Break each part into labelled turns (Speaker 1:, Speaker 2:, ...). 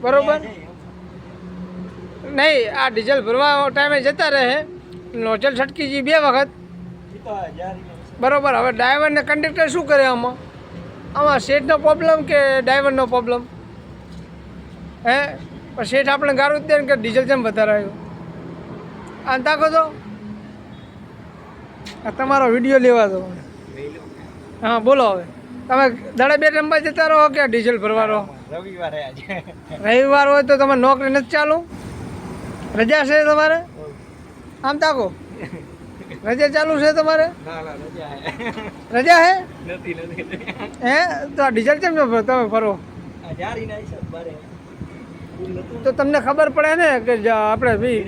Speaker 1: બરોબર નહીં, આ ડીઝલ ભરવા ટાઈમે જતા રહે, નોઝલ છટકી જી 2 વખત, બરોબર. હવે ડ્રાઈવર ને કંડક્ટર શું કરે આમાં? આમાં શેઠનો પ્રોબ્લેમ કે ડ્રાઈવરનો પ્રોબ્લેમ? હે પણ શેઠ આપણે ગારું જ દે ને કે ડીઝલ કેમ વધારે આવ્યું? આ તાકો તો આ તમારો વિડીયો લેવા દો. હા બોલો. હવે તમે દડે 2 રંબા જતા રહો કે ડીઝલ ભરવા રહો? રવિવાર હોય તો તમારે નોકરી નથી ચાલુ? રજા છે તમારે? આમ તાકો રજા ચાલુ છે તમારે? રજા હે? હે તો આ ડીઝલ કેમ તમે ફરો? તો તમને ખબર પડે ને કે આપણે બી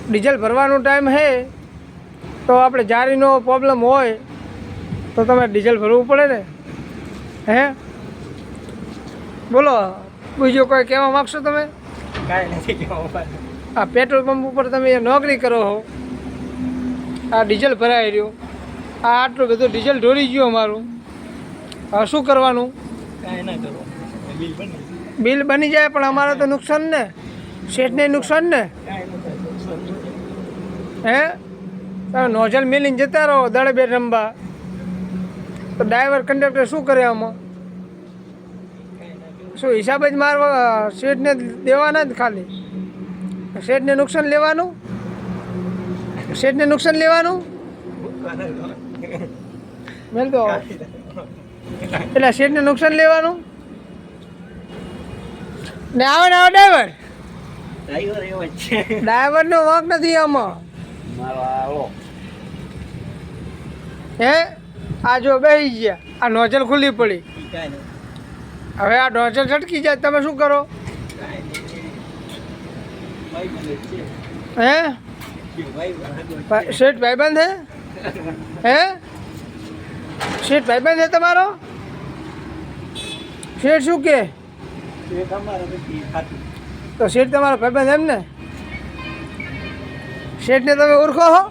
Speaker 1: ડીઝલ ભરવાનો ટાઈમ છે તો આપણે જારીનો પ્રોબ્લેમ હોય તો તમે ડીઝલ ભરવું પડે ને. હે બોલો, બીજું કોઈ કહેવા માગશો તમે?
Speaker 2: કાંઈ નથી કહેવા.
Speaker 1: આ પેટ્રોલ પંપ ઉપર તમે નોકરી કરો છો, આ ડીઝલ ભરાઈ રહ્યું, આ આટલું બધું ડીઝલ ઢોળી ગયું અમારું, હવે શું કરવાનું?
Speaker 2: કાંઈ ના કરો,
Speaker 1: બિલ બની જાય પણ અમારે તો નુકસાન ને, શેઠને નુકસાન ને. હે તમે નોઝલ મિલીને જતા રહો દડે 2 રંબા, તો ડ્રાઈવર કંડક્ટર શું કરે આમાં? શું હિસાબ જ મારવા શેઠને દેવાના જ ખાલી? શેઠને નુકસાન લેવાનું? શેઠને નુકસાન લેવાનું? મેલ તો એટલે શેઠને નુકસાન લેવાનું ને. આવે ને આવે ડ્રાઈવર, ડ્રાઈવરનો વાંક નથી આમાં. હે આ જો બેસી ગયા, આ નોઝલ ખુલ્લી પડી, હવે આ નોઝલ છટકી જાય, તમે શું કરો? હે શેઠ ભાઈબંધ હે? હે શેઠ ભાઈબંધ હે તમારો? શેઠ શું કે? તો શેઠ તમારો ભાઈબંધ એમ ને? શેઠને તમે ઓળખો છો?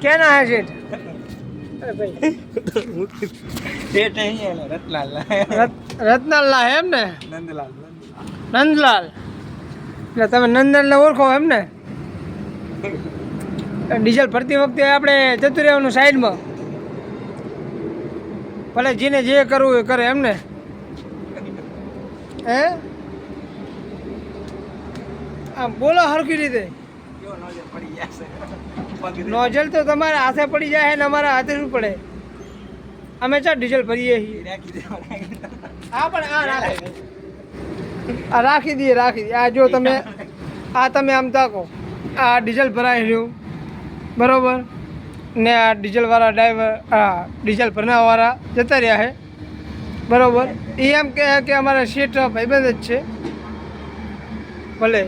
Speaker 1: ક્યાંના હે શેઠ? રત્નાલાલ એમ ને? નંદલાલ. એટલે તમે નંદલાલને ઓળખો એમ ને? ડીઝલ ભરતી વખતે આપણે જતું રહેવાનું સાઈડમાં, ભલે જેને જે કરવું એ કરે એમ ને? હે આમ બોલો હરખી રીતે. નોઝલ તો તમારા હાથે પડી જાય ને અમારા હાથે શું પડે? અમે ચા ડીઝલ ભરીએ છીએ. હા પણ આ રાખી દઈએ. આ જો તમે આમ તાકો, આ ડીઝલ ભરાઈ રહ્યું બરોબર ને, આ ડીઝલવાળા ડ્રાઈવર ડીઝલ ભરનાવાળા જતા રહ્યા છે બરોબર. એ એમ કહે કે અમારા શેઠ ભાઈબંધ જ છે, ભલે